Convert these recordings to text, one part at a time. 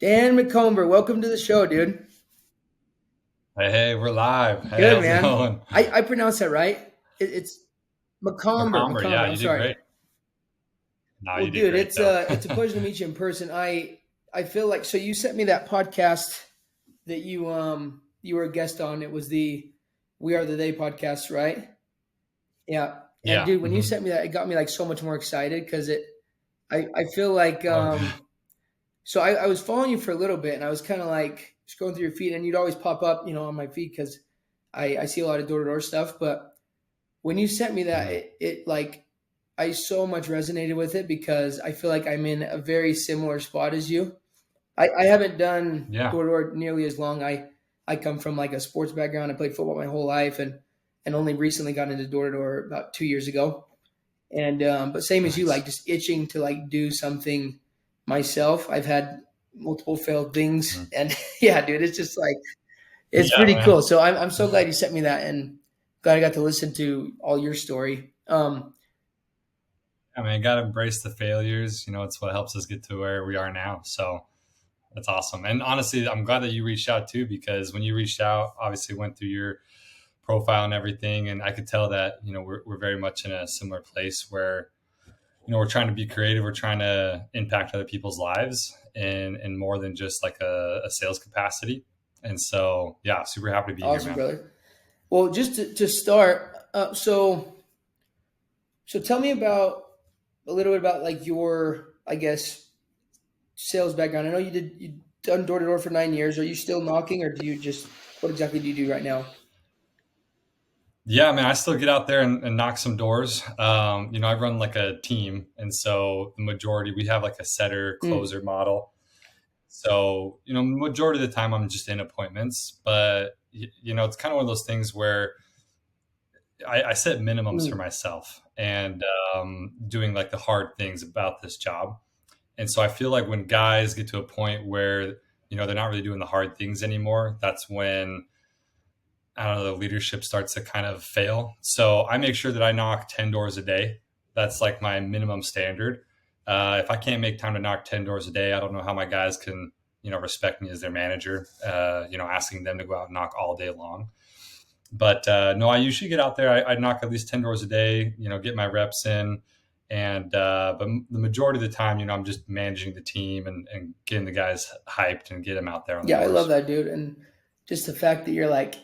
Dan McOmber, welcome to the show, dude. Hey, we're live. Hey, Good, how's it man. going? I pronounced that right. It's McOmber. McOmber, McOmber. yeah, I'm you did sorry. great. No, Well, you did dude, great it's though. it's a pleasure to meet you in person. I feel like so you sent me that podcast that you were a guest on. It was the We Are the Day podcast, right? Yeah. And Yeah. dude, when you sent me that, it got me like so much more excited because I feel like Oh, so I was following you for a little bit and I was kind of like scrolling through your feed and you'd always pop up, on my feed because I see a lot of door to door stuff. But when you sent me that, mhm. it like I so much resonated with it because I feel like I'm in a very similar spot as you. I haven't done Yeah. door to door nearly as long. I come from like a sports background. I played football my whole life and only recently got into door to door about 2 years ago. And but same as you, like Nice. just itching to like do something myself. I've had multiple failed things, Mhm. and yeah, dude, it's just like it's Yeah, pretty man. cool. So I'm so glad you sent me that, and glad I got to listen to all your story. I mean, gotta embrace the failures. It's what helps us get to where we are now. So that's awesome. And honestly, I'm glad that you reached out too, because when you reached out, obviously went through your profile and everything, and I could tell that we're very much in a similar place where we're trying to be creative, we're trying to impact other people's lives, and more than just like a sales capacity. And so, yeah, super happy to be here, Awesome, man. brother. Well, just to start, so tell me about a little bit about like your, I guess, sales background. I know you done door to door for 9 years. Are you still knocking, or do you just what exactly do you do right now? Yeah, man, I still get out there and knock some doors. I run like a team, and so the majority we have like a setter Mm, closer model. So majority of the time I'm just in appointments, but it's kind of one of those things where I set minimums for mm, myself and doing like the hard things about this job. And so I feel like when guys get to a point where they're not really doing the hard things anymore, that's when I don't know, the leadership starts to kind of fail. So I make sure that I knock 10 doors a day. That's like my minimum standard. If I can't make time to knock 10 doors a day, I don't know how my guys can, respect me as their manager, asking them to go out and knock all day long. But no, I usually get out there. I knock at least 10 doors a day, get my reps in. But the majority of the time, I'm just managing the team and getting the guys hyped and get them out there on the yeah, I love doors. that, dude, and just the fact that you're like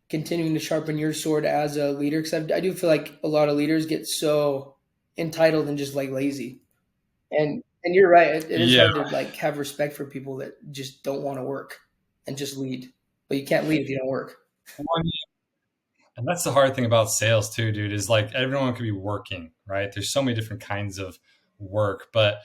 continuing to sharpen your sword as a leader, because I do feel like a lot of leaders get so entitled and just like lazy. And you're right. It is Yeah. hard to like have respect for people that just don't want to work and just lead. But you can't lead if you don't work. And that's the hard thing about sales too, dude, is like everyone could be working, right? There's so many different kinds of work. But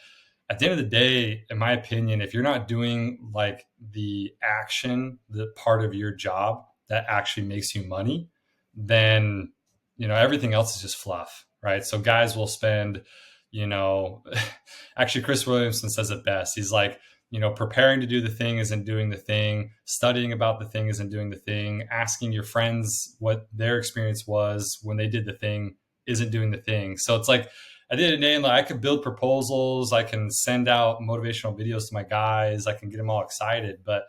at the end of the day, in my opinion, if you're not doing like the action, the part of your job that actually makes you money, then, everything else is just fluff, right? So guys will spend, you know, actually, Chris Williamson says it best. He's like, preparing to do the thing isn't doing the thing. Studying about the thing isn't doing the thing. Asking your friends what their experience was when they did the thing isn't doing the thing. So it's like at the end of the day, like, I could build proposals, I can send out motivational videos to my guys, I can get them all excited, but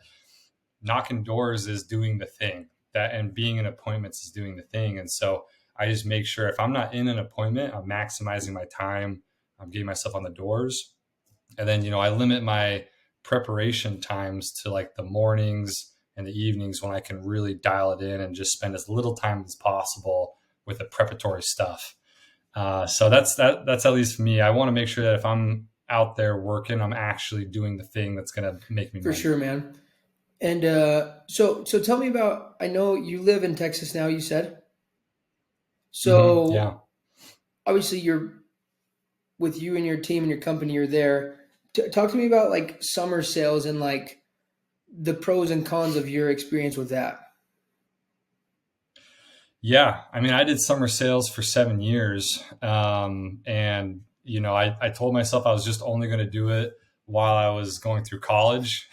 knocking doors is doing the thing. That and being in appointments is doing the thing. And so I just make sure if I'm not in an appointment, I'm maximizing my time. I'm getting myself on the doors, and then I limit my preparation times to like the mornings and the evenings when I can really dial it in and just spend as little time as possible with the preparatory stuff. So that's at least for me. I want to make sure that if I'm out there working, I'm actually doing the thing that's going to make me For money. sure, man. And so tell me about. I know you live in Texas now. You said so. Yeah. Obviously, you're with you and your team and your company. You're there. Talk to me about like summer sales and like the pros and cons of your experience with that. Yeah. I mean, I did summer sales for 7 years. And, I told myself I was just only going to do it while I was going through college.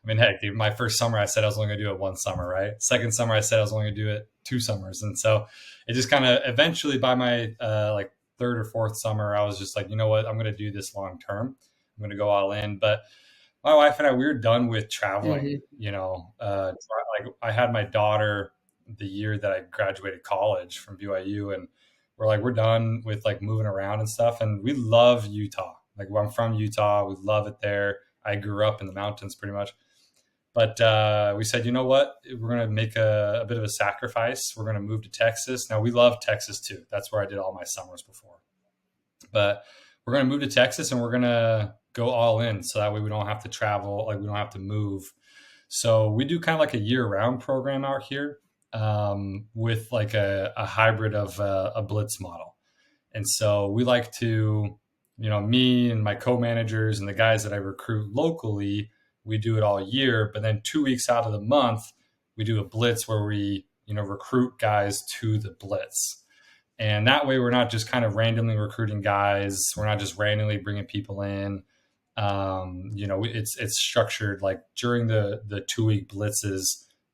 I mean, heck, dude, my first summer, I said I was only going to do it one summer, right? Second summer, I said I was only going to do it 2 summers. And so it just kind of eventually by my like third or fourth summer, I was just like, you know what? I'm going to do this long term. I'm going to go all in. But my wife and I, we were done with traveling. Hmm. Like I had my daughter the year that I graduated college from BYU, and we're done with like moving around and stuff. And we love Utah. Like I'm from Utah, we love it there. I grew up in the mountains pretty much. But we said, you know what? We're going to make a bit of a sacrifice. We're going to move to Texas. Now, we love Texas too. That's where I did all my summers before. But we're going to move to Texas and we're going to go all in. So that way we don't have to travel, like we don't have to move. So we do kind of like a year round program out here, with like a hybrid of a blitz model. And so we like to, me and my co-managers and the guys that I recruit locally, we do it all year. But then 2 weeks out of the month, we do a blitz where we, recruit guys to the blitz. And that way we're not just kind of randomly recruiting guys. We're not just randomly bringing people in. It's structured like during the 2 week blitzes.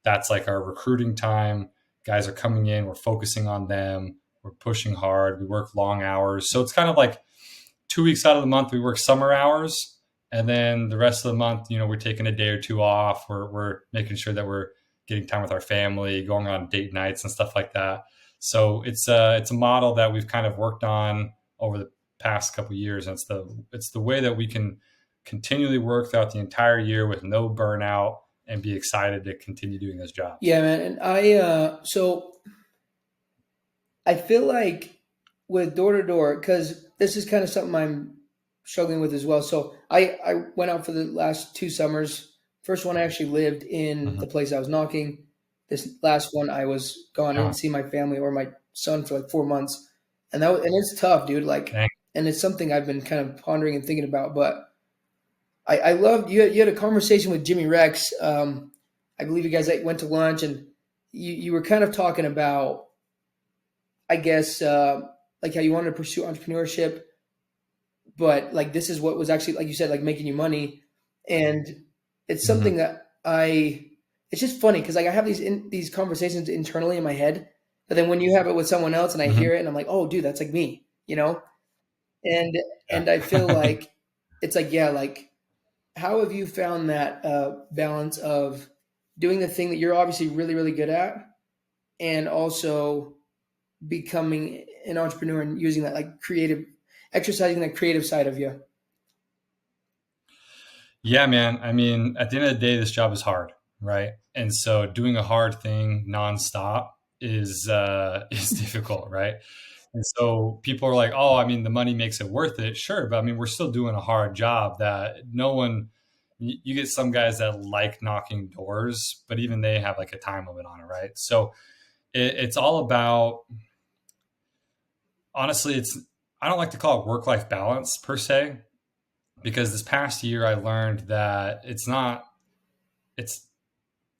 That's like our recruiting time. Guys are coming in. We're focusing on them. We're pushing hard. We work long hours. So it's kind of like 2 weeks out of the month, we work summer hours. And then the rest of the month, we're taking a day or two off. We're making sure that we're getting time with our family, going on date nights and stuff like that. So it's a model that we've kind of worked on over the past couple of years. And it's the way that we can continually work throughout the entire year with no burnout and be excited to continue doing this job. Yeah, man. And I feel like with door to door, because this is kind of something I'm struggling with as well. So I went out for the last 2 summers. First one I actually lived in the Mm-hmm. place I was knocking. This last one I was gone. I didn't Uh, see my family or my son for like 4 months, and it's tough, dude. Like, dang. and it's something I've been kind of pondering and thinking about. But I loved you had a conversation with Jimmy Rex. I believe you guys like, went to lunch, and you were kind of talking about, I guess, like how you wanted to pursue entrepreneurship, but like this is what was actually, like you said, like making you money. And it's something Mm-hmm. that it's just funny because like I have these conversations internally in my head, but then when you have it with someone else and I Mm-hmm. hear it and I'm like, oh, dude, that's like me, you know. And Yeah. I feel like it's like, yeah, like how have you found that balance of doing the thing that you're obviously really really good at, and also becoming an entrepreneur and using that like creative, exercising that creative side of you. Yeah, man. I mean, at the end of the day, this job is hard, right? And so doing a hard thing nonstop is is difficult, right? And so people are like, "Oh, I mean, the money makes it worth it." Sure, but I mean, we're still doing a hard job that no one. You get some guys that like knocking doors, but even they have like a time limit on it, right? So it's all about, honestly, it's, I don't like to call it work life balance per se, because this past year I learned that it's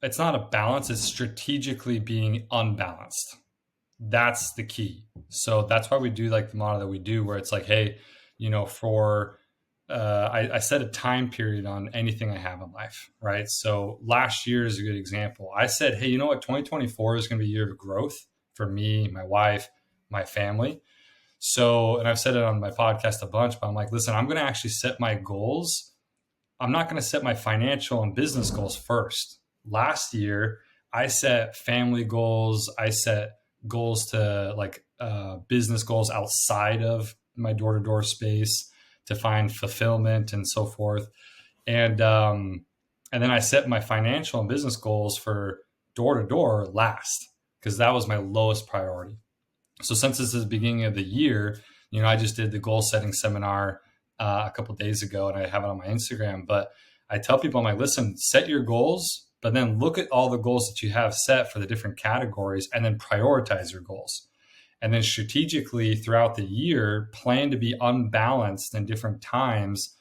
it's not a balance, it's strategically being unbalanced. That's the key. So that's why we do like the model that we do, where it's like, hey, for I set a time period on anything I have in life, right? So last year is a good example. I said, hey, you know what, 2024 is going to be a year of growth for me, my wife, my family. So, and I've said it on my podcast a bunch, but I'm like, listen, I'm going to actually set my goals. I'm not going to set my financial and business goals first. Last year, I set family goals. I set goals to like business goals outside of my door to door space to find fulfillment and so forth. And then I set my financial and business goals for door to door last, because that was my lowest priority. So since this is the beginning of the year, I just did the goal setting seminar a couple of days ago, and I have it on my Instagram. But I tell people, I'm like, listen, set your goals, but then look at all the goals that you have set for the different categories, and then prioritize your goals. And then strategically throughout the year, plan to be unbalanced in different times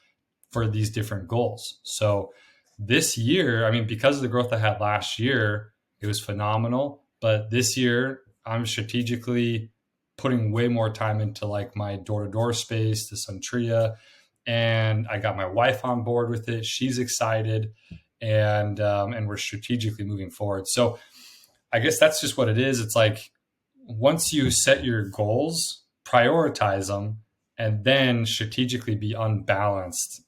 for these different goals. So this year, I mean, because of the growth I had last year, it was phenomenal. But this year, I'm strategically putting way more time into like my door to door space, the Suntria, and I got my wife on board with it. She's excited, and we're strategically moving forward. So I guess that's just what it is. It's like once you set your goals, prioritize them, and then strategically be unbalanced.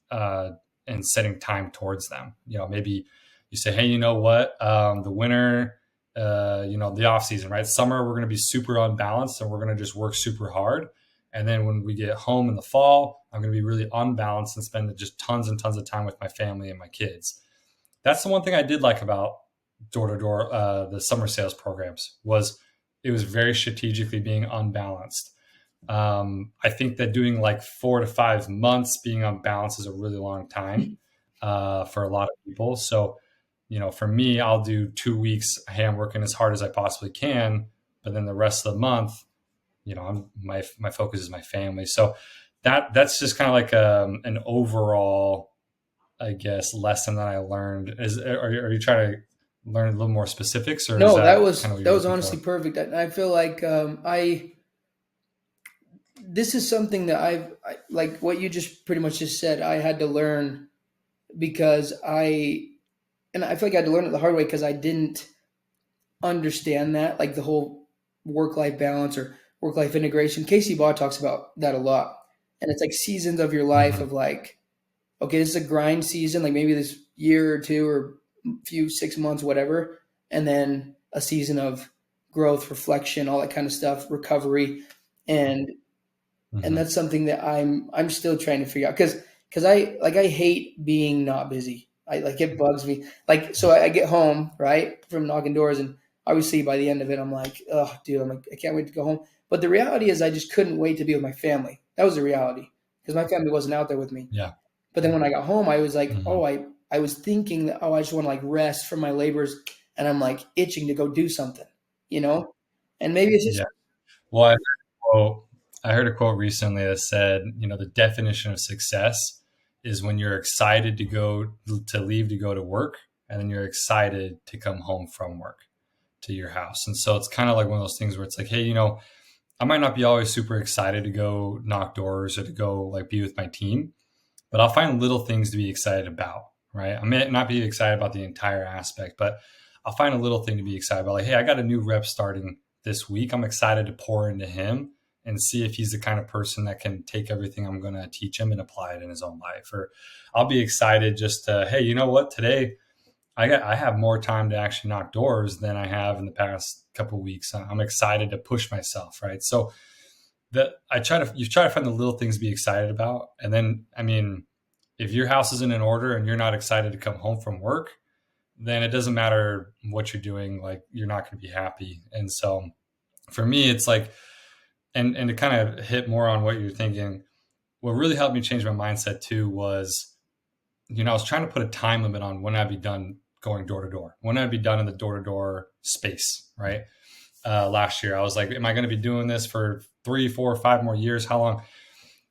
and setting time towards them. Maybe you say, hey, you know what, the winter, the off season, right? Summer, we're going to be super unbalanced and we're going to just work super hard. And then when we get home in the fall, I'm going to be really unbalanced and spend just tons and tons of time with my family and my kids. That's the one thing I did like about door to door, the summer sales programs, was it was very strategically being unbalanced. I think that doing like 4 to 5 months being unbalanced is a really long time for a lot of people. So, for me, I'll do 2 weeks. Hey, I'm working as hard as I possibly can, but then the rest of the month, my focus is my family. So that's just kind of like an overall, I guess, lesson that I learned. Are you trying to learn a little more specifics, or is No, that that kind of was what that you're was looking honestly for? perfect. I feel like I this is something that like what you just pretty much just said. I had to learn because I feel like I had to learn it the hard way because I didn't understand that, like the whole work life balance or work life integration. Casey Baugh talks about that a lot, and it's like seasons of your life Mm-hmm. of like, okay, this is a grind season, like maybe this year or two or few 6 months, whatever, and then a season of growth, reflection, all that kind of stuff, recovery, and Mm-hmm. that's something that I'm still trying to figure out because I hate being not busy. I like it bugs me. Like so I get home right from knocking doors and obviously by the end of it I'm like, oh dude, I'm like I can't wait to go home. But the reality is I just couldn't wait to be with my family. That was the reality because my family wasn't out there with me. Yeah. But then when I got home, I was like, Mm-hmm. oh, I was thinking that, oh, I just want to like rest from my labors, and I'm like itching to go do something, you know. And maybe it's Yeah. just Well, quote, I heard a quote recently that said, the definition of success is when you're excited to leave to go to work, and then you're excited to come home from work to your house. And so it's kind of like one of those things where it's like, hey, I might not be always super excited to go knock doors or to go like be with my team, but I'll find little things to be excited about, right? I may not be excited about the entire aspect, but I'll find a little thing to be excited about. Like, hey, I got a new rep starting this week. I'm excited to pour into him and see if he's the kind of person that can take everything I'm going to teach him and apply it in his own life. Or I'll be excited just to, hey, you know what? Today I have more time to actually knock doors than I have in the past couple of weeks. I'm excited to push myself, right? So that you try to find the little things to be excited about. And then, I mean, if your house isn't in order and you're not excited to come home from work, then it doesn't matter what you're doing. Like, you're not going to be happy. And so for me, it's like, and to kind of hit more on what you're thinking, what really helped me change my mindset too was, I was trying to put a time limit on when I'd be done going door to door, when I'd be done in the door to door space, right? Last year, I was like, am I going to be doing this for 3, 4, 5 more years? How long?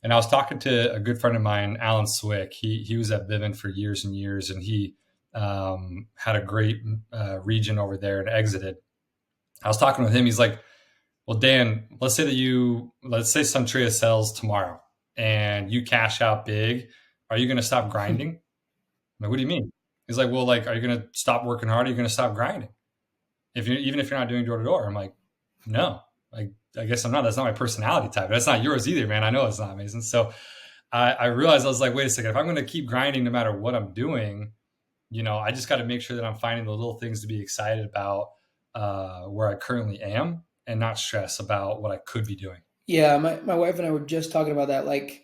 And I was talking to a good friend of mine, Alan Swick. He was at Vivint for years and years, and he had a great region over there and exited. I was talking with him. He's like, well, Dan, let's say Suntria sells tomorrow and you cash out big. Are you going to stop grinding? I'm like, what do you mean? He's like, well, like, are you going to stop working hard? Are you going to stop grinding? Even if you're not doing door to door? I'm like, no, like, I guess I'm not. That's not my personality type. That's not yours either, man. I know it's not, amazing. So I realized, I was like, wait a second. If I'm going to keep grinding no matter what I'm doing, I just got to make sure that I'm finding the little things to be excited about where I currently am, and not stress about what I could be doing. yeah. My wife and I were just talking about that. Like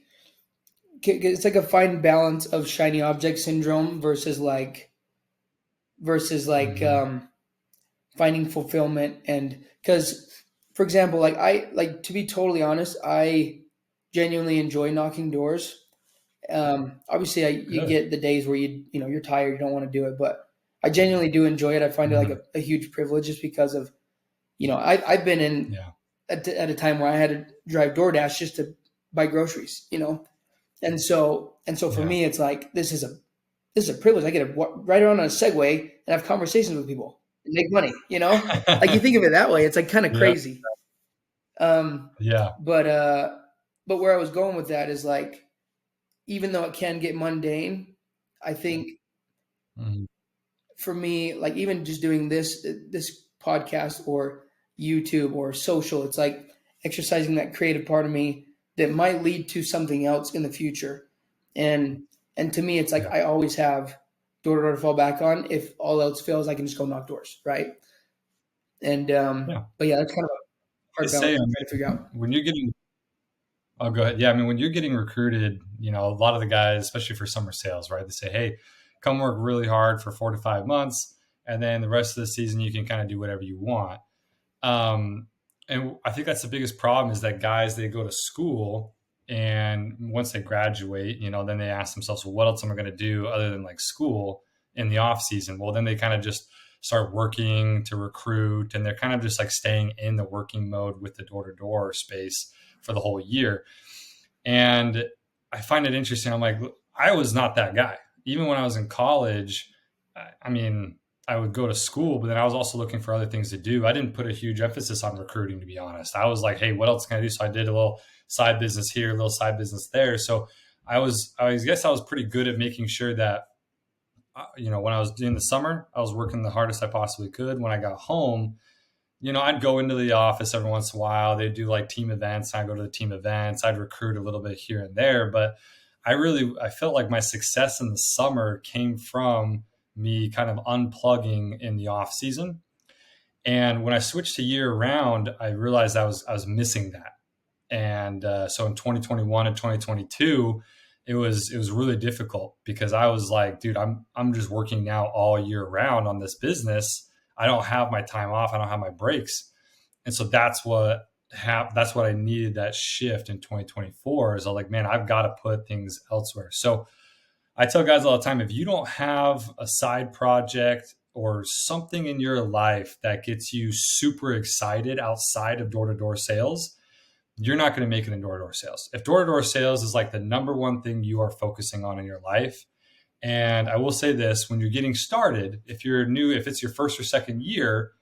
it's like a fine balance of shiny object syndrome versus like Mm-hmm. finding fulfillment and because for example like I like to be totally honest I genuinely enjoy knocking doors. Obviously you Good. get the days where you're tired, you don't want to do it, but I genuinely do enjoy it. I find it like Mm-hmm. a huge privilege just because of I've been in Yeah. at a time where I had to drive DoorDash just to buy groceries, and so for Yeah. me it's like this is a privilege. I get to ride around on a Segway and have conversations with people and make money. Like you think of it that way, it's like kind of Yeah. crazy. Um, Yeah. but uh, but where I was going with that is like, even though it can get mundane, I think Mm-hmm. for me, like even just doing this podcast or YouTube or social, it's like exercising that creative part of me that might lead to something else in the future. And And to me, it's like Yeah. I always have door to door to fall back on. If all else fails, I can just go knock doors, right? And Yeah. but yeah, that's kind of a They hard say, balance I to try to figure mean, out. when you're getting, oh, go ahead. Yeah. I mean, when you're getting recruited, a lot of the guys, especially for summer sales, right? They say, hey, come work really hard for 4 to 5 months. And then the rest of the season, you can kind of do whatever you want. Um, and I think that's the biggest problem is that guys, they go to school and once they graduate, then they ask themselves, well, what else am I going to do other than like school in the off season? Well, then they kind of just start working to recruit and they're kind of just like staying in the working mode with the door to door space for the whole year. And I find it interesting. I'm like, I was not that guy. Even when I was in college, I mean, I would go to school, but then I was also looking for other things to do. I didn't put a huge emphasis on recruiting, to be honest. I was like, hey, what else can I do? So I did a little side business here, a little side business there. So I guess I was pretty good at making sure that, when I was doing the summer, I was working the hardest I possibly could. When I got home, I'd go into the office every once in a while. They'd do like team events. I'd go to the team events. I'd recruit a little bit here and there. But I felt like my success in the summer came from me kind of unplugging in the off season. And when I switched to year round, I realized I was missing that. And so in 2021 and 2022, it was really difficult because I was like, dude, I'm just working now all year round on this business. I don't have my time off. I don't have my breaks. And so that's what I needed, that shift in 2024 is I'm like, man, I've got to put things elsewhere. So I tell guys all the time, if you don't have a side project or something in your life that gets you super excited outside of door to door sales, you're not going to make it in door to door sales. If door to door sales is like the number one thing you are focusing on in your life, and I will say this, when you're getting started, if you're new, if it's your first or second year,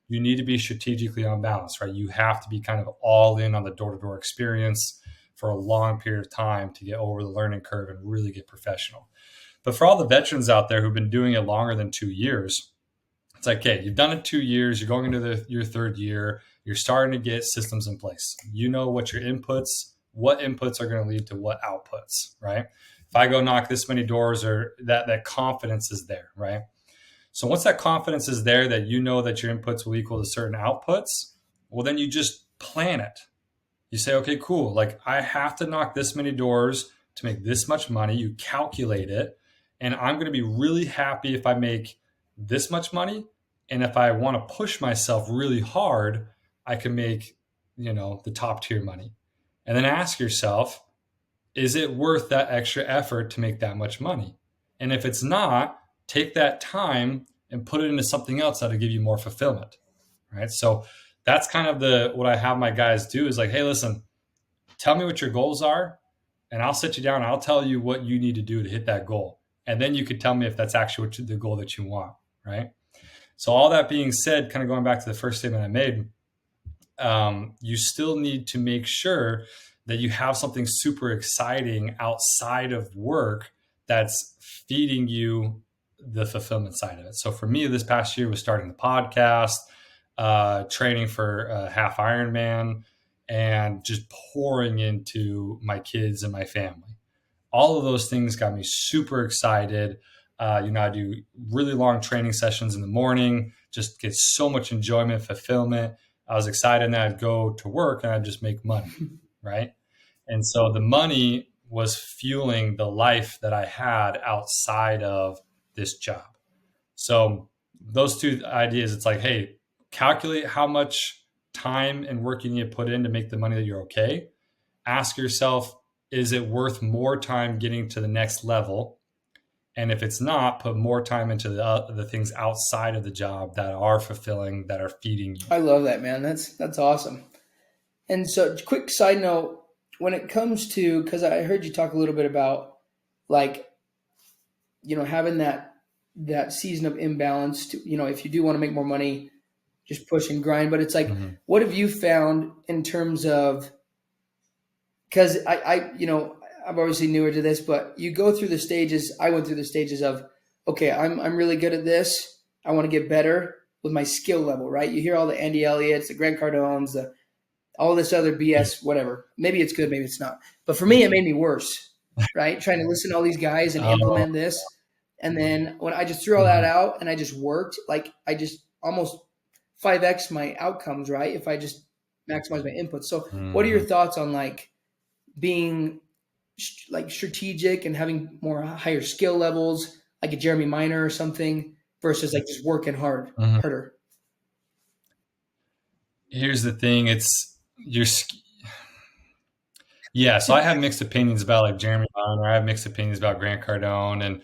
you need to be strategically unbalanced, right? You have to be kind of all in on the door to door experience for a long period of time to get over the learning curve and really get professional. But for all the veterans out there who've been doing it longer than 2 years, it's like, okay, you've done it 2 years, you're going into your third year, you're starting to get systems in place. You know what inputs are going to lead to what outputs, right? If I go knock this many doors, or that confidence is there, right? So once that confidence is there that you know that your inputs will equal to certain outputs, well, then you just plan it. You say, okay, cool. Like I have to knock this many doors to make this much money. You calculate it. And I'm going to be really happy if I make this much money. And if I want to push myself really hard, I can make, the top tier money. And then ask yourself, is it worth that extra effort to make that much money? And if it's not, take that time and put it into something else that'll give you more fulfillment. Right. So that's kind of what I have my guys do is like, hey, listen, tell me what your goals are, and I'll sit you down and I'll tell you what you need to do to hit that goal. And then you could tell me if that's actually the goal that you want. Right. So all that being said, kind of going back to the first statement I made, you still need to make sure that you have something super exciting outside of work that's feeding you the fulfillment side of it. So for me, this past year was starting the podcast, training for half Ironman, and just pouring into my kids and my family. All of those things got me super excited. I do really long training sessions in the morning, just get so much enjoyment, fulfillment. I was excited that I'd go to work and I'd just make money, right? And so the money was fueling the life that I had outside of this job. So those two ideas, it's like, hey, calculate how much time and work you need to put in to make the money that you're okay. Ask yourself, is it worth more time getting to the next level? And if it's not, put more time into the things outside of the job that are fulfilling, that are feeding you. I love that, man. That's awesome. And so, quick side note, when it comes to, because I heard you talk a little bit about like having that season of imbalance. To if you do want to make more money, just push and grind. But it's like, Mm-hmm. what have you found in terms of? Because I'm obviously newer to this, but you go through the stages. I went through the stages of, okay, I'm really good at this. I want to get better with my skill level, right? You hear all the Andy Elliott's, the Grant Cardones, all this other Yeah. BS, whatever. Maybe it's good, maybe it's not. But for me, it made me worse. right? Trying to listen to all these guys and Oh, implement this. And then when I just threw all that mhm, out and I just worked, like I just almost 5x my outcomes, right? If I just maximize my inputs. So, what are your mhm. thoughts on like being like strategic and having more higher skill levels, like a Jeremy Minor or something, versus like just working Mhm. harder? Here's the thing, it's you're yeah, so I have mixed opinions about like Jeremy Renner. I have mixed opinions about Grant Cardone, and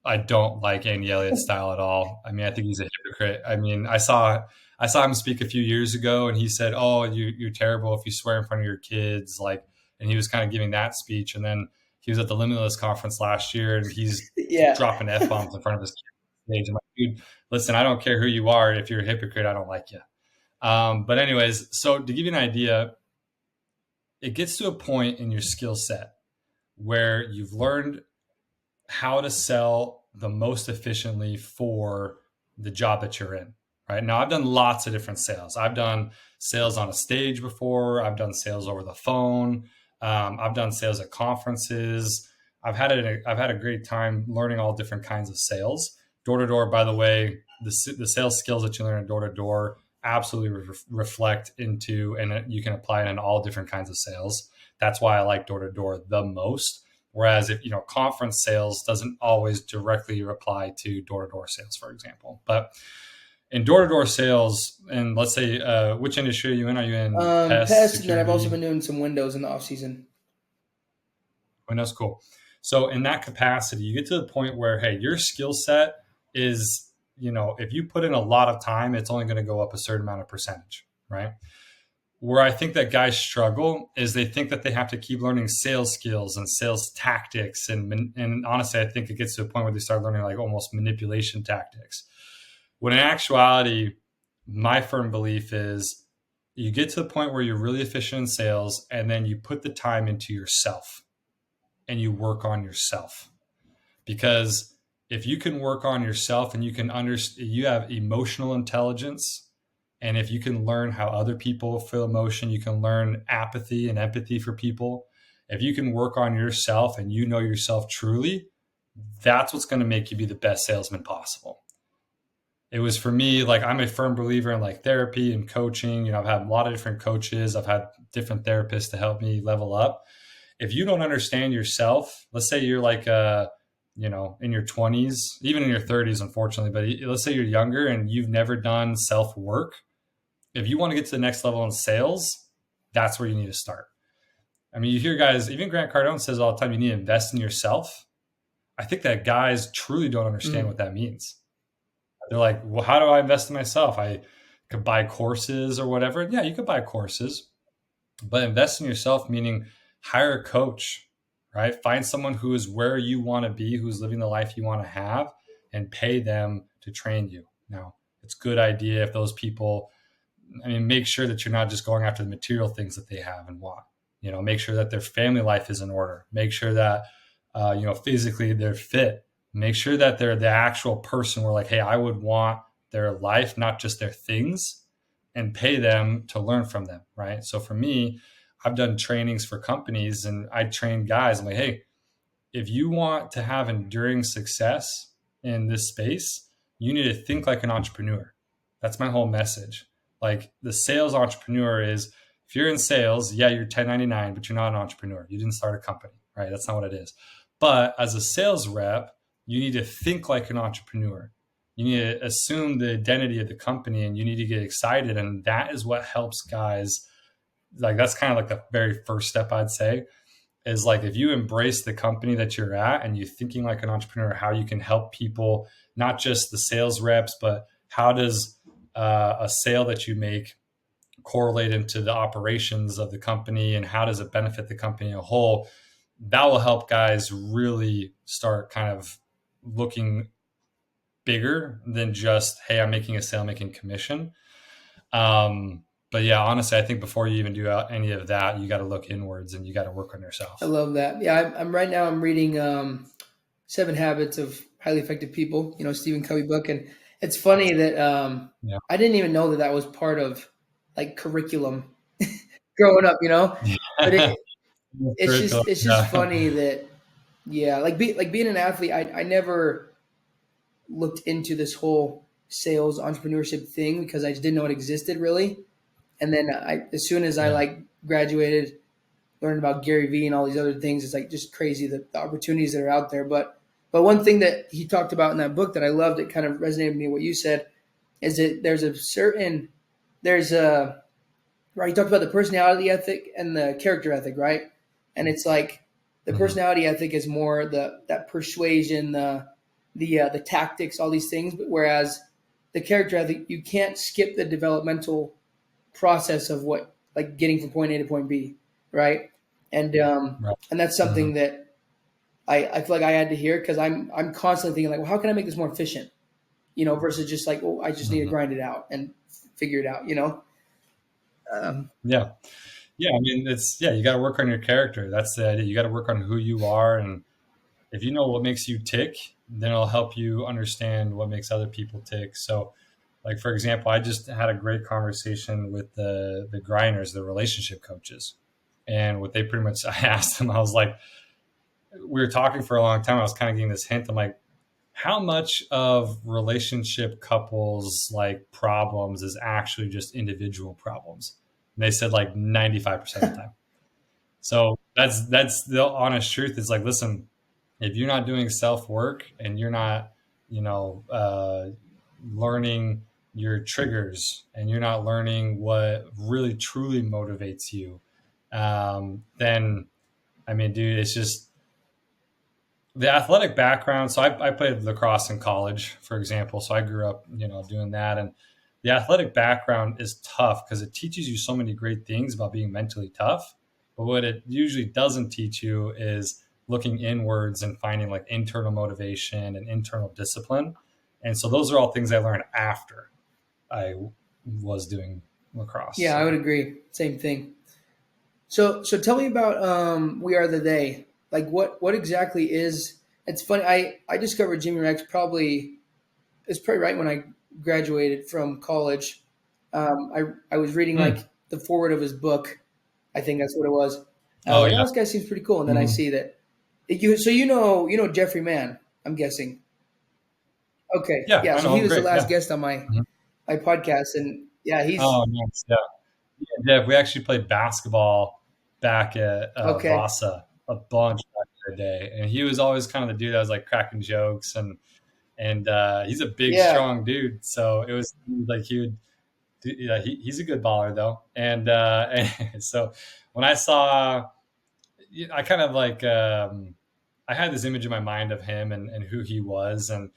I don't like Andy Elliott's style at all. I mean, I think he's a hypocrite. I mean, I saw him speak a few years ago, and he said, "Oh, you're terrible if you swear in front of your kids." Like, and he was kind of giving that speech, and then he was at the Limitless conference last year, and he's Yeah. dropping f bombs in front of his kids on stage. I'm like, dude, listen, I don't care who you are. If you're a hypocrite, I don't like you. But anyways, so to give you an idea, it gets to a point in your skill set where you've learned how to sell the most efficiently for the job that you're in. Right now, I've done lots of different sales. I've done sales on a stage before. I've done sales over the phone. I've done sales at conferences. I've had a great time learning all different kinds of sales. Door to door, by the way, the sales skills that you learn at door to door absolutely reflect into, and you can apply it in all different kinds of sales. That's why I like door to door the most. Whereas if conference sales doesn't always directly apply to door to door sales, for example. But in door to door sales, and let's say, which industry are you in? Are you in pest Pest, and then I've also security? been doing some windows in the off season. Windows, cool. So in that capacity, you get to the point where, hey, your skill set is, if you put in a lot of time, it's only going to go up a certain amount of percentage, right? Where I think that guys struggle is they think that they have to keep learning sales skills and sales tactics, and honestly, I think it gets to a point where they start learning like almost manipulation tactics. When in actuality, my firm belief is you get to the point where you're really efficient in sales, and then you put the time into yourself and you work on yourself. Because if you can work on yourself and you can understand, you have emotional intelligence, and if you can learn how other people feel emotion, you can learn apathy and empathy for people. If you can work on yourself and you know yourself truly, that's what's going to make you be the best salesman possible. It was for me, like, I'm a firm believer in like therapy and coaching. I've had a lot of different coaches, I've had different therapists to help me level up. If you don't understand yourself, let's say you're like in your 20s, even in your 30s, unfortunately, but let's say you're younger and you've never done self work. If you want to get to the next level in sales, that's where you need to start. I mean, you hear guys, even Grant Cardone says all the time, you need to invest in yourself. I think that guys truly don't understand what Mm. that means. They're like, well, how do I invest in myself? I could buy courses or whatever. Yeah, you could buy courses, but invest in yourself, meaning hire a coach, right? Find someone who is where you want to be, who's living the life you want to have, and pay them to train you. Now, it's a good idea if those people, I mean, make sure that you're not just going after the material things that they have and want. Make sure that their family life is in order. Make sure that, physically they're fit. Make sure that they're the actual person where, like, hey, I would want their life, not just their things, and pay them to learn from them, right? So for me, I've done trainings for companies and I train guys. I'm like, hey, if you want to have enduring success in this space, you need to think like an entrepreneur. That's my whole message. Like, the sales entrepreneur is, if you're in sales, yeah, you're 1099, but you're not an entrepreneur. You didn't start a company, right? That's not what it is. But as a sales rep, you need to think like an entrepreneur. You need to assume the identity of the company and you need to get excited. And that is what helps guys. Like, that's kind of like the very first step, I'd say, is like, if you embrace the company that you're at and you're thinking like an entrepreneur, how you can help people, not just the sales reps, but how does a sale that you make correlate into the operations of the company and how does it benefit the company as a whole, that will help guys really start kind of looking bigger than just, hey, I'm making a sale, making commission. But yeah, honestly, I think before you even do any of that, you got to look inwards and you got to work on I yourself. love that. Yeah, I'm right now. I'm reading Seven Habits of Highly Effective People. Stephen Covey book, and it's funny that Yeah. I didn't even know that that was part of like curriculum growing up. But Yeah. it's just Yeah. funny that yeah, like being an athlete, I never looked into this whole sales entrepreneurship thing because I just didn't know it existed really. And then as soon as I Yeah. like graduated, learned about Gary Vee and all these other things, it's like just crazy the opportunities that are out there. But one thing that he talked about in that book that I loved, it kind of resonated with me what you said, is that there's a right. He talked about the personality ethic and the character ethic, right? And it's like the Mhm. personality ethic is more that persuasion, the tactics, all these things. But whereas the character ethic, you can't skip the developmental process of what like getting from point A to point B, right? Right. And that's Mhm. something that I feel like I had to hear because I'm constantly thinking like, well, how can I make this more efficient? Versus just like, oh, I just need to Mhm. grind it out and figure it out. Um, Yeah. Yeah. I mean, you got to work on your character. That's the idea. You got to work on who you are. And if you know what makes you tick, then it'll help you understand what makes other people tick. So, like, for example, I just had a great conversation with the grinders, the relationship coaches. And what they pretty much, I asked them, I was like, we were talking for a long time. I was kind of getting this hint. I'm like, how much of relationship couples like problems is actually just individual problems? And they said like 95% of the time. So that's the honest truth. Is like, listen, if you're not doing self work and you're not, you know, learning your triggers and you're not learning what really truly motivates you, then I mean, dude, it's just the athletic background. So I played lacrosse in college, for example. So I grew up, doing that. And the athletic background is tough because it teaches you so many great things about being mentally tough. But what it usually doesn't teach you is looking inwards and finding like internal motivation and internal discipline. And so those are all things I learned after I was doing lacrosse. yeah, I would So, agree. Same thing. So tell me about We Are the They. Like what exactly is? It's funny. I discovered Jimmy Rex probably it's probably right when I graduated from college. I was reading hmm. like the forward of his book. I think that's what it was. And I was Oh, like, oh, yeah. this guy seems pretty cool. And then I Hmm. see that you know Jeffrey Mann. I'm guessing. Okay, Yeah, yeah. I So know he him. was the Great. last Yeah. guest on my Mhm. my podcast, and yeah, he's Oh, nice. Yeah. Yeah, we actually played basketball back at okay. Vasa a bunch back in the day, and he was always kind of the dude that was like cracking jokes, and he's a big, Yeah, strong dude. So it was like he would, yeah, he's a good baller though, and and so when I saw, I kind of like I had this image in my mind of him and who he was, and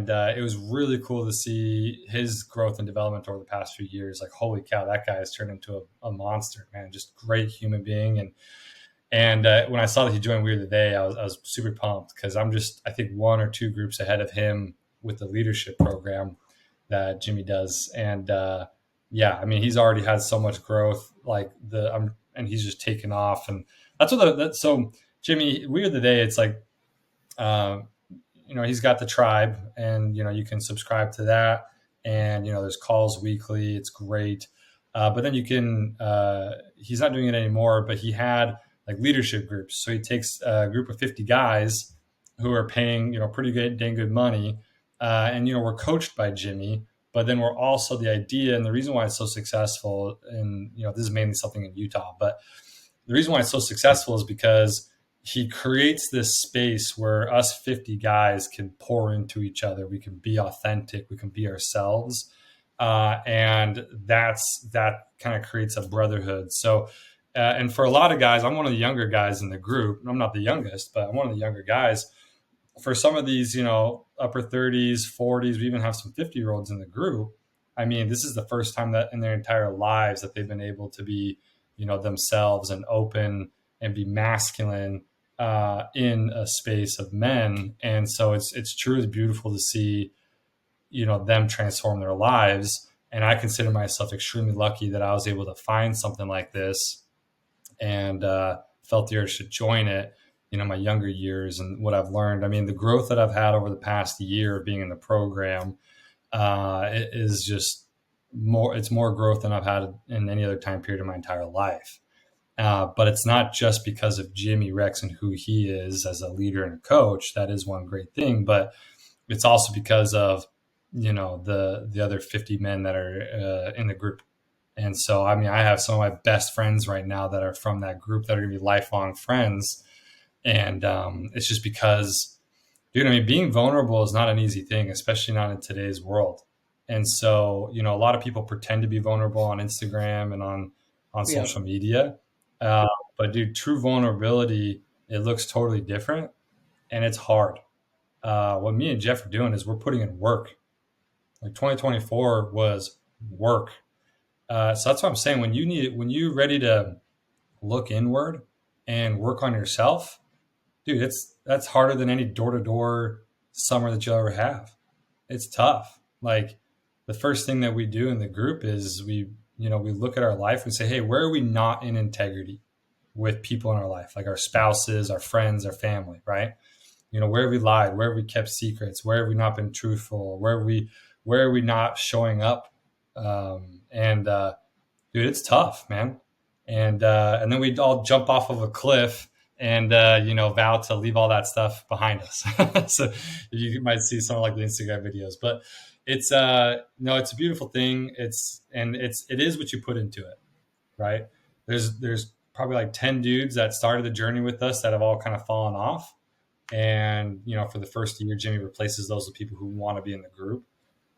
it was really cool to see his growth and development over the past few years. Like, holy cow, that guy has turned into a monster, man! Just great human being. And when I saw that he joined Weird Today, I was super pumped because I think one or two groups ahead of him with the leadership program that Jimmy does, and yeah, I mean he's already had so much growth, like and he's just taken off, and that's so Jimmy Weird Today. It's like uh, he's got the tribe, and you can subscribe to that, and there's calls weekly. It's great. But then you can he's not doing it anymore, but he had like leadership groups. So he takes a group of 50 guys who are paying pretty good, dang good money, and we're coached by Jimmy. But then we're also the idea, and the reason why it's so successful, and this is mainly something in Utah, but the reason why it's so successful is because he creates this space where us 50 guys can pour into each other. We can be authentic. We can be ourselves. And that kind of creates a brotherhood. So, and for a lot of guys, I'm one of the younger guys in the group. I'm not the youngest, but I'm one of the younger guys. For some of these, upper 30s, 40s, we even have some 50-year-olds in the group. I mean, this is the first time that in their entire lives that they've been able to be, themselves and open and be masculine in a space of men. And so it's truly beautiful to see, them transform their lives. And I consider myself extremely lucky that I was able to find something like this and felt the urge to join it. My younger years and what I've learned. I mean, the growth that I've had over the past year of being in the program is just more. It's more growth than I've had in any other time period of my entire life. But it's not just because of Jimmy Rex and who he is as a leader and a coach. That is one great thing, but it's also because of the other 50 men that are in the group. And so, I mean, I have some of my best friends right now that are from that group that are going to be lifelong friends. And it's just because, dude, I mean, being vulnerable is not an easy thing, especially not in today's world. And so, a lot of people pretend to be vulnerable on Instagram and on Yeah. social media. Uh, but dude, true vulnerability, it looks totally different and it's hard. What me and Jeff are doing is we're putting in work. Like 2024 was work. So that's what I'm saying. When you're ready to look inward and work on yourself, dude, that's harder than any door to door summer that you'll ever have. It's tough. Like the first thing that we do in the group is we look at our life and say, hey, where are we not in integrity with people in our life, like our spouses, our friends, our family, right? Where have we lied? Where have we kept secrets? Where have we not been truthful? Where are we not showing up? And dude, it's tough, man. And then we'd all jump off of a cliff and vow to leave all that stuff behind us. So you might see some of like the Instagram videos, but it's no, it's a beautiful thing. It is what you put into it, right? There's probably like 10 dudes that started the journey with us that have all kind of fallen off. And for the first year, Jimmy replaces those with people who want to be in the group.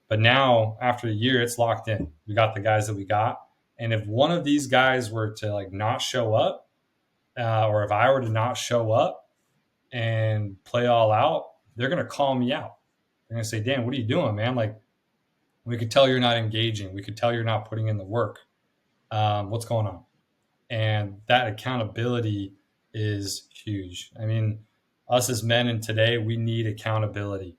But now, after a year, it's locked in. We got the guys that we got, and if one of these guys were to like not show up, or if I were to not show up and play all out, they're gonna call me out. They're gonna say, "Dan, what are you doing, man? Like, we could tell you're not engaging. We could tell you're not putting in the work. What's going on?" And that accountability is huge. I mean, us as men in today, we need accountability.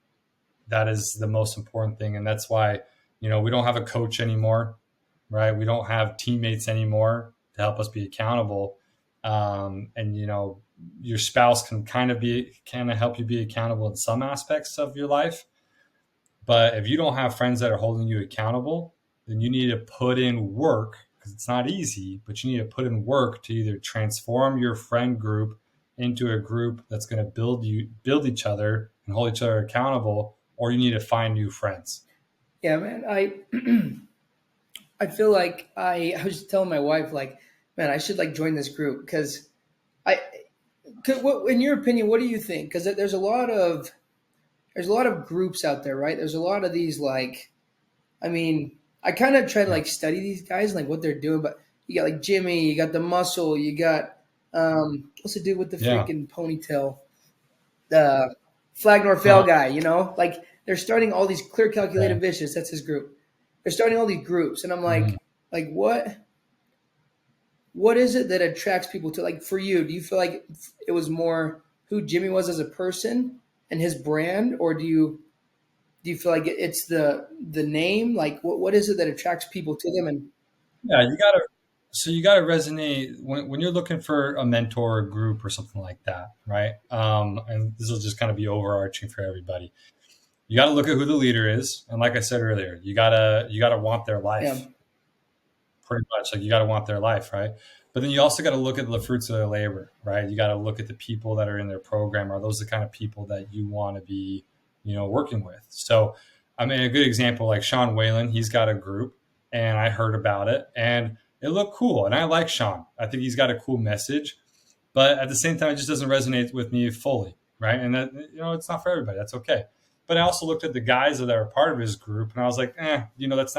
That is the most important thing. And that's why, we don't have a coach anymore, right? We don't have teammates anymore to help us be accountable. And, your spouse can kind of help you be accountable in some aspects of your life. But if you don't have friends that are holding you accountable, then you need to put in work because it's not easy, but you need to put in work to either transform your friend group into a group that's going to build each other and hold each other accountable, or you need to find new friends. Yeah, man. I feel like I was telling my wife like, man, I should like join this group because I what in your opinion, what do you think? Because there's a lot of groups out there, right? There's a lot of these like, I mean, I kind of try to Yeah. like study these guys, like what they're doing, but you got like Jimmy, you got the muscle, you got what's the dude with the Yeah. freaking ponytail, the flag nor fail Uh-huh. guy, like they're starting all these clear Okay. calculated visions. That's his group. They're starting all these groups, and I'm Mhm. like what is it that attracts people to like for you? Do you feel like it was more who Jimmy was as a person and his brand, or do you feel like it's the name? Like what is it that attracts people to them? And Yeah, you gotta resonate when you're looking for a mentor or group or something like that, right? And this will just kind of be overarching for everybody. You got to look at who the leader is, and like I said earlier, you gotta want their yeah, life, pretty much. Like you got to want their life, right? But then you also got to look at the fruits of their labor, right? You got to look at the people that are in their program. Are those the kind of people that you want to be, working with? So, I mean, a good example like Sean Whalen, he's got a group, and I heard about it, and it looked cool, and I like Sean. I think he's got a cool message, but at the same time, it just doesn't resonate with me fully, right? And that it's not for everybody. That's okay. But I also looked at the guys that are part of his group, and I was like, that's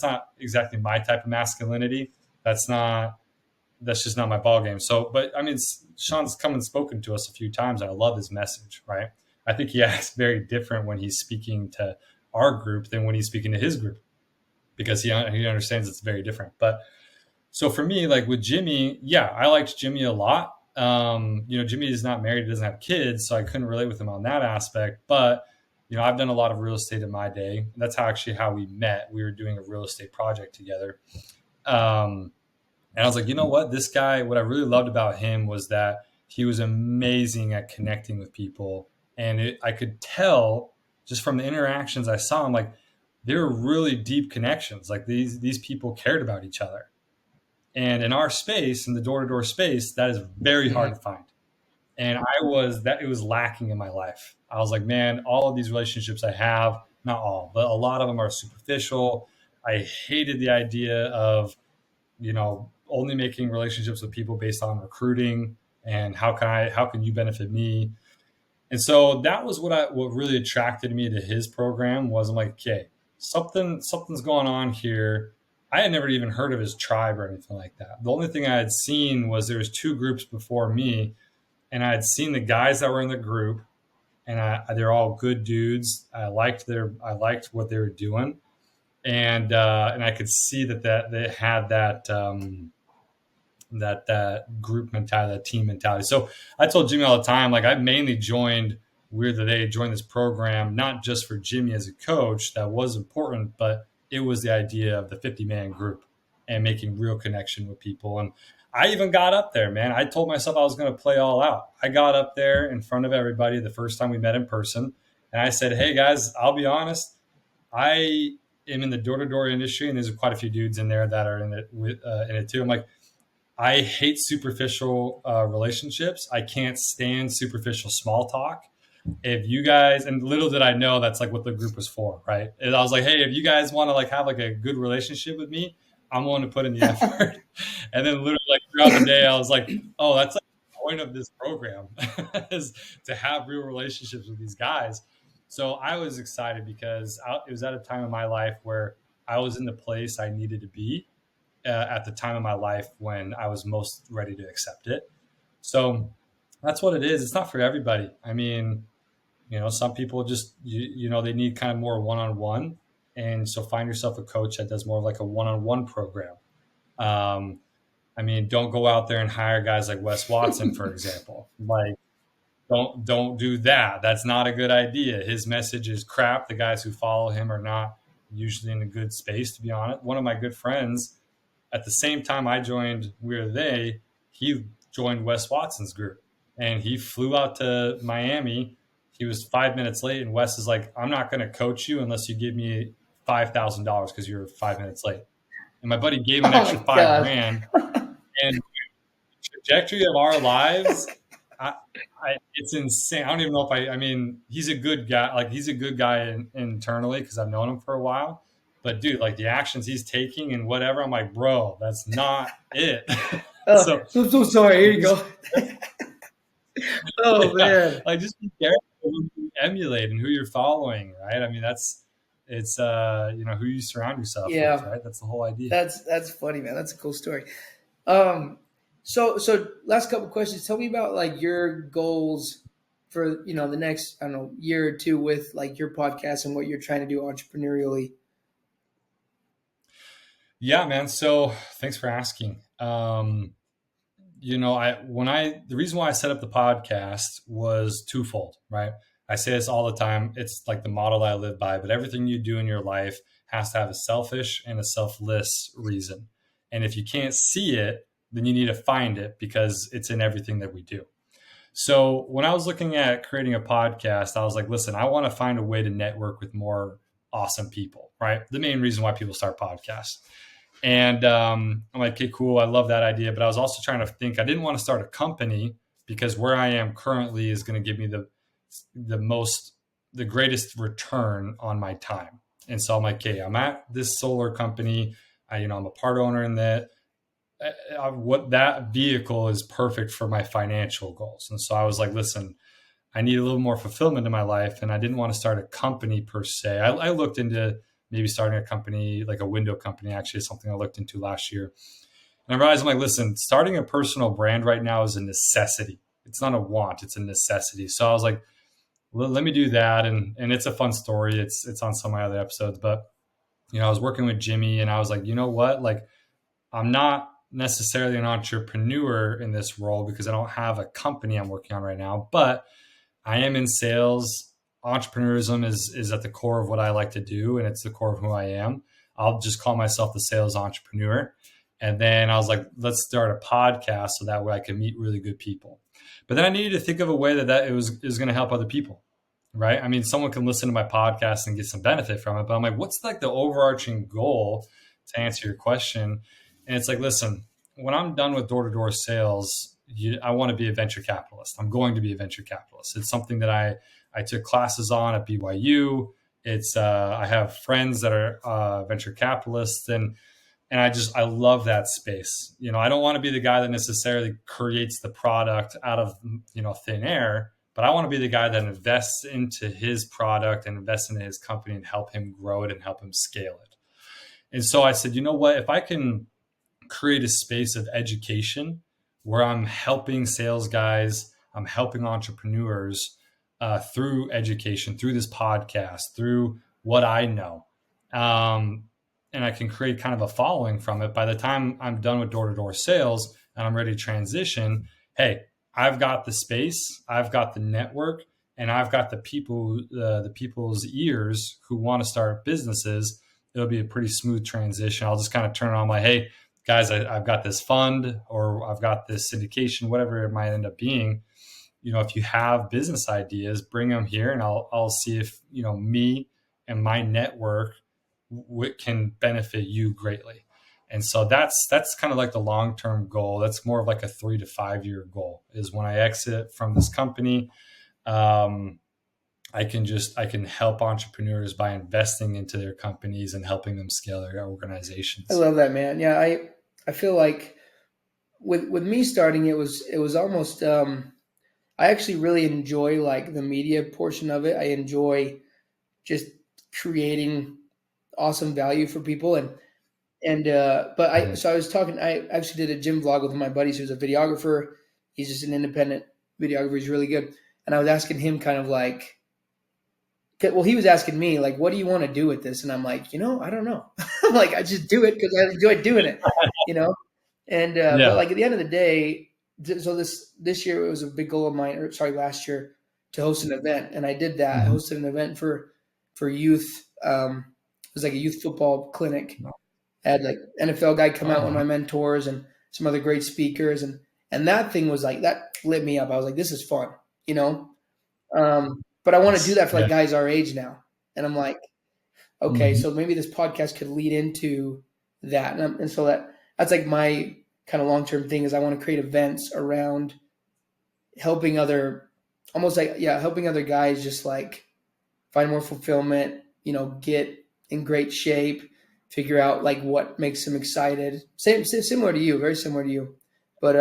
not exactly my type of masculinity. That's not that's just not my ball game. So, but I mean, Sean's come and spoken to us a few times, and I love his message. Right? I think he acts very different when he's speaking to our group than when he's speaking to his group because he understands it's very different. But so for me, like with Jimmy, yeah, I liked Jimmy a lot. Jimmy is not married, he doesn't have kids, so I couldn't relate with him on that aspect. But I've done a lot of real estate in my day. That's how we met. We were doing a real estate project together. Um, and I was like, you know what? This guy, what I really loved about him was that he was amazing at connecting with people. And I could tell just from the interactions I saw him, like they were really deep connections. Like these people cared about each other And in our space, in the door-to-door space, that is very hard to find. And it was lacking in my life. I was like, man, all of these relationships I have, not all, but a lot of them are superficial. I hated the idea of, only making relationships with people based on recruiting and how can you benefit me? And so that was what really attracted me to his program was I'm like, okay, something's going on here. I had never even heard of his tribe or anything like that. The only thing I had seen was there was two groups before me, and I had seen the guys that were in the group, and they're all good dudes. I liked what they were doing, and I could see that they had that group mentality, that team mentality. So I told Jimmy all the time, like I mainly joined Weird that they joined this program, not just for Jimmy as a coach, that was important, but it was the idea of the 50-man group and making real connection with people. And I even got up there, man. I told myself I was going to play all out. I got up there in front of everybody the first time we met in person. And I said, hey guys, I'll be honest. I am in the door-to-door industry, and there's quite a few dudes in there that are in it too. I'm like, I hate superficial relationships. I can't stand superficial small talk. If you guys, and little did I know that's like what the group was for, right? And I was like, hey, if you guys want to like have like a good relationship with me, I'm willing to put in the effort. And then literally like throughout the day, I was like, oh, that's like the point of this program is to have real relationships with these guys. So I was excited because it was at a time in my life where I was in the place I needed to be at the time of my life when I was most ready to accept it. So that's what it is. It's not for everybody. I mean, some people just, they need kind of more one-on-one. And so find yourself a coach that does more of like a one-on-one program. I mean, don't go out there and hire guys like Wes Watson, for example. Like, don't do that. That's not a good idea. His message is crap. The guys who follow him are not usually in a good space, to be honest. One of my good friends, at the same time I joined We're They, he joined Wes Watson's group, and he flew out to Miami. He was 5 minutes late, and Wes is like, I'm not going to coach you unless you give me $5,000 because you're 5 minutes late. And my buddy gave him an Oh extra my gosh. $5,000. And the trajectory of our lives, it's insane. I don't even know if I mean, he's a good guy. Like he's a good guy internally because I've known him for a while. But dude, like the actions he's taking and whatever, I'm like, bro, that's not it. Oh, So I'm so sorry. Here you just, go. Oh yeah, man. like just be careful who you emulate and who you're following, right? I mean, it's who you surround yourself with, Yeah. right? That's the whole idea. That's funny, man. That's a cool story. Um, so last couple questions. Tell me about like your goals for the next, I don't know, year or two with like your podcast and what you're trying to do entrepreneurially. Yeah, man. So thanks for asking. The reason why I set up the podcast was twofold, right? I say this all the time. It's like the model that I live by, but everything you do in your life has to have a selfish and a selfless reason. And if you can't see it, then you need to find it because it's in everything that we do. So when I was looking at creating a podcast, I was like, listen, I want to find a way to network with more awesome people, right? The main reason why people start podcasts. And I'm like, okay, cool. I love that idea. But I was also trying to think, I didn't want to start a company because where I am currently is going to give me the greatest return on my time. And so I'm like, okay, I'm at this solar company. I'm a part owner in that. What that vehicle is perfect for my financial goals. And so I was like, listen, I need a little more fulfillment in my life. And I didn't want to start a company per se. I looked into maybe starting a company, like a window company, actually is something I looked into last year. And I realized I'm like, listen, starting a personal brand right now is a necessity. It's not a want, it's a necessity. So I was like, let me do that. And it's a fun story. It's on some of my other episodes, but I was working with Jimmy and I was like, you know what? Like, I'm not necessarily an entrepreneur in this role because I don't have a company I'm working on right now, but I am in sales. Entrepreneurism is at the core of what I like to do, and it's the core of who I am. I'll just call myself the sales entrepreneur. And then I was like, let's start a podcast so that way I can meet really good people. But then I needed to think of a way that it was going to help other people, right? I mean, someone can listen to my podcast and get some benefit from it, but I'm like, what's like the overarching goal to answer your question? And it's like, listen, when I'm done with door-to-door sales, I want to be a venture capitalist. I'm going to be a venture capitalist. It's something that I took classes on at BYU. It's I have friends that are venture capitalists, and I love that space. I don't want to be the guy that necessarily creates the product out of thin air, but I want to be the guy that invests into his product and invests into his company and help him grow it and help him scale it. And so I said, you know what, if I can create a space of education where I'm helping sales guys, I'm helping entrepreneurs through education, through this podcast, through what I know. And I can create kind of a following from it. By the time I'm done with door-to-door sales and I'm ready to transition, hey, I've got the space, I've got the network, and I've got the people's ears who want to start businesses. It'll be a pretty smooth transition. I'll just kind of turn on my, hey, guys, I've got this fund or I've got this syndication, whatever it might end up being. If you have business ideas, bring them here and I'll see if, me and my network can benefit you greatly. And so that's kind of like the long-term goal. That's more of like a 3 to 5 year goal is when I exit from this company. I can help entrepreneurs by investing into their companies and helping them scale their I organizations. love that, man. Yeah, I feel like with me starting, it was almost I actually really enjoy like the media portion of it. I enjoy just creating awesome value for people and but Mhm. I was talking, I actually did a gym vlog with my buddies who's a videographer. He's just an independent videographer. He's really good. And I was asking him kind of like, well, he was asking me like, what do you want to do with this? And I'm like, I don't know. I'm like, I just do it because I enjoy doing it, you know? And but Yeah. like at the end of the day, so this year it was a big goal of mine, or sorry, last year, to host an event, and I did that. I Mhm. hosted an event for youth. It was like a youth football clinic. I had like NFL guy come out, one of Oh, my mentors, and some other great speakers, and that thing was like that lit me up. I was like, this is fun, you know. But I want to do nice. that for Yeah. like guys our age now, and I'm like, okay, Mhm. so maybe this podcast could lead into that, and so that's like my kind of long term thing is I want to create events around helping other, almost like yeah, helping other guys just like find more fulfillment, get in great shape, figure out like what makes them excited. Similar to you, very similar to you, but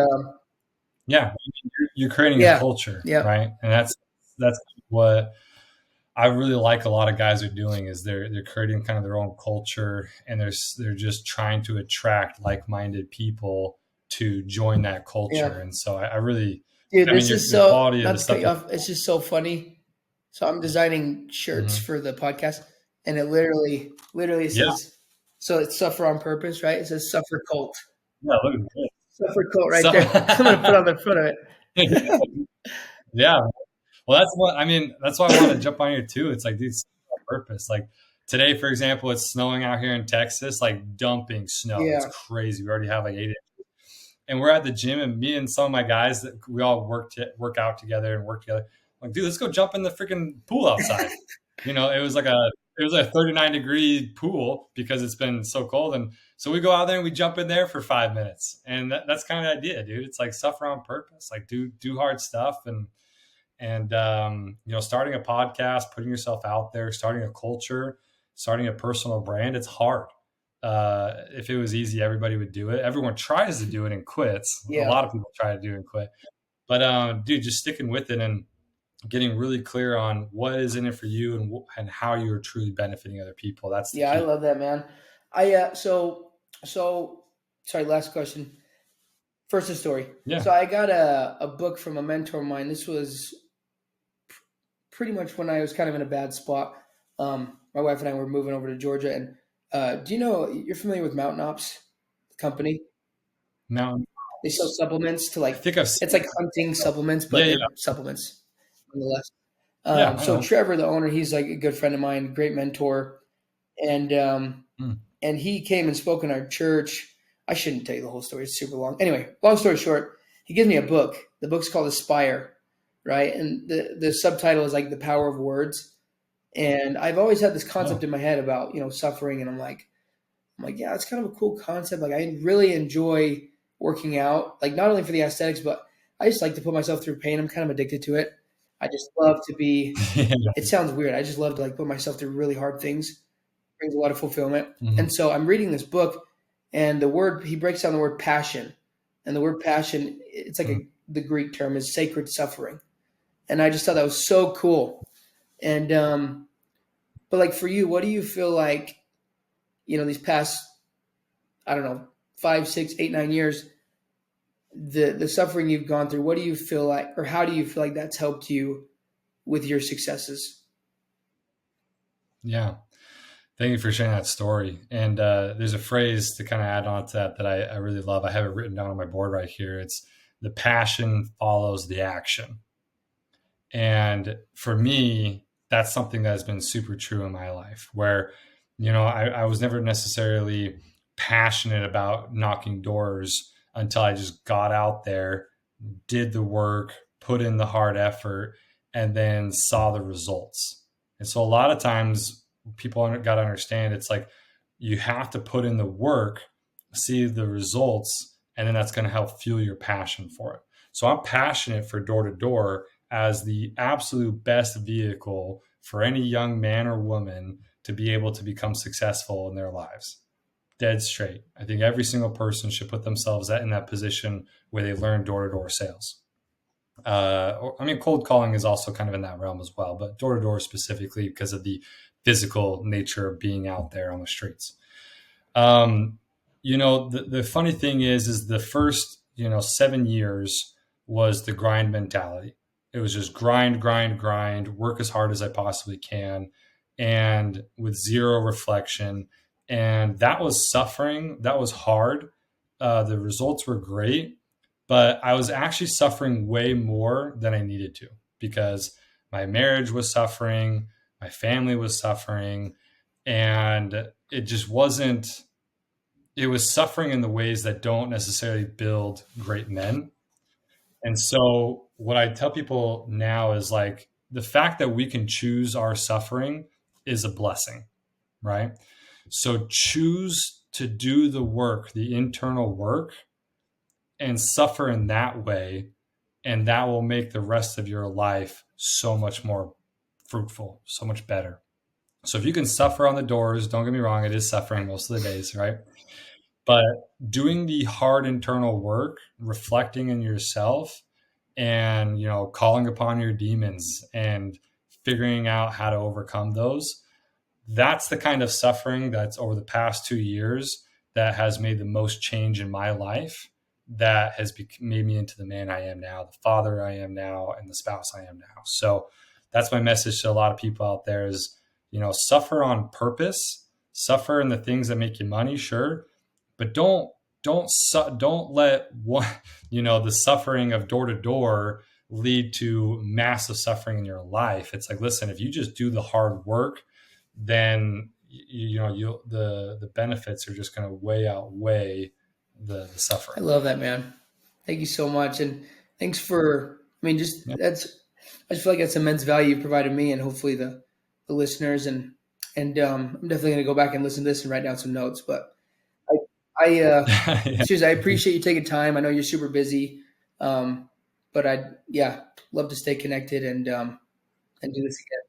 Yeah. You're creating a yeah, culture, yeah, right? And that's what I really like a lot of guys are doing is they're creating kind of their own culture and they're just trying to attract like-minded people to join that culture. yeah. And so I really, Dude, I mean, this is your so, quality of not the to cut stuff you that, off, it's just so funny. So I'm designing shirts Mhm. for the podcast, and it literally Yeah, says, so it's suffer on purpose, right? It says suffer cult. yeah, look at this. Suffer cult right So, there. I'm gonna put on the front of it. yeah, well, that's why I want to jump on here too. It's like, dude, it's on purpose. Like today, for example, it's snowing out here in Texas, like dumping snow. It's Yeah. crazy. We already have like 8 and we're at the gym and me and some of my guys that we all work out together and work together. I'm like, dude, let's go jump in the freaking pool outside. It was a 39-degree pool because it's been so cold. And so we go out there and we jump in there for 5 minutes. And that's kind of the idea, dude. It's like suffer on purpose, like do hard stuff and starting a podcast, putting yourself out there, starting a culture, starting a personal brand. It's hard. If it was easy, everybody would do it. Everyone tries to do it and quits. A Yeah. lot of people try to do it and quit. But dude, just sticking with it and getting really clear on what is in it for you and how you are truly benefiting other people. That's the Yeah, I key. love that, man. I so sorry, last question. First a story. Yeah. So I got a book from a mentor of mine. This was pretty much when I was kind of in a bad spot. My wife and I were moving over to Georgia, and do you know you're familiar with Mountain Ops, the company? Now, They sell supplements to I like think I've it's seen. like hunting supplements, Yeah, but yeah, they're supplements nonetheless. yeah. I So know. Trevor, the owner, he's like a good friend of mine, great mentor, and Mm. and he came and spoke in our church. I shouldn't tell you the whole story; it's super long. Anyway, long story short, he gives me a book. The book's called Aspire, right? And the subtitle is like the power of words. And I've always had this concept Oh, in my head about suffering, and I'm like, yeah, it's kind of a cool concept. Like I really enjoy working out, like not only for the aesthetics, but I just like to put myself through pain. I'm kind of addicted to it. I just love to be. Yeah. It sounds weird. I just love to like put myself through really hard things. Brings a lot of fulfillment. And Mhm. so I'm reading this book, and the word he breaks down the word passion, and the word passion, it's like Mhm. the Greek term is sacred suffering, and I just thought that was so cool. And but like for you, what do you feel like? These past, I don't know, 5, 6, 8, 9 years, the suffering you've gone through. What do you feel like, or how do you feel like that's helped you with your successes? Yeah. Thank you for sharing that story. And there's a phrase to kind of add on to that I really love. I have it written down on my board right here. It's the passion follows the action. And for me, that's something that has been super true in my life where, I was never necessarily passionate about knocking doors until I just got out there, did the work, put in the hard effort, and then saw the results. And so a lot of times people got to understand it's like you have to put in the work, see the results, and then that's going to help fuel your passion for it. So I'm passionate for door to door as the absolute best vehicle for any young man or woman to be able to become successful in their lives. Dead straight. I think every single person should put themselves in that position where they learn door to door sales. Cold calling is also kind of in that realm as well, but door to door specifically because of the physical nature of being out there on the streets. Um, the funny thing is the first, 7 years was the grind mentality. It was just grind, grind, grind, work as hard as I possibly can, and with zero reflection. And that was suffering. That was hard. The results were great, but I was actually suffering way more than I needed to because my marriage was suffering, my family was suffering, and it just wasn't it was suffering in the ways that don't necessarily build great men. And so what I tell people now is like the fact that we can choose our suffering is a blessing, right? So choose to do the work, the internal work, and suffer in that way, and that will make the rest of your life so much more fruitful, so much better. So if you can suffer on the doors, don't get me wrong, it is suffering most of the days, right? But doing the hard internal work, reflecting in yourself and, calling upon your demons and figuring out how to overcome those, that's the kind of suffering that's over the past 2 years that has made the most change in my life, that has made me into the man I am now, the father I am now, and the spouse I am now. So that's my message to a lot of people out there is, suffer on purpose, suffer in the things that make you money, sure, but don't let one, the suffering of door to door lead to massive suffering in your life. It's like, listen, if you just do the hard work, then you'll the benefits are just going to way outweigh the I suffering. love that, man. Thank you so much, and thanks for. I mean, just Yeah. that's. I just feel like that's immense value you've provided me, and hopefully the listeners. And I'm definitely going to go back and listen to this and write down some notes. But I I Yeah. seriously, I appreciate you taking time. I know you're super busy, but I yeah love to stay connected and do this again.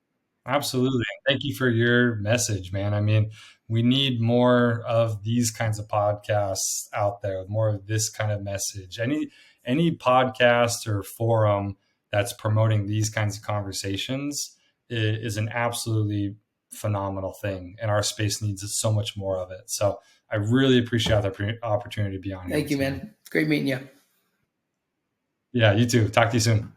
Absolutely. Thank you for your message, man. I mean, we need more of these kinds of podcasts out there, more of this kind of message. Any podcast or forum that's promoting these kinds of conversations is an absolutely phenomenal thing, and our space needs so much more of it. So I really appreciate the opportunity to be on here Thank you, with you, man. man. It's great meeting you. Yeah, you too. Talk to you soon.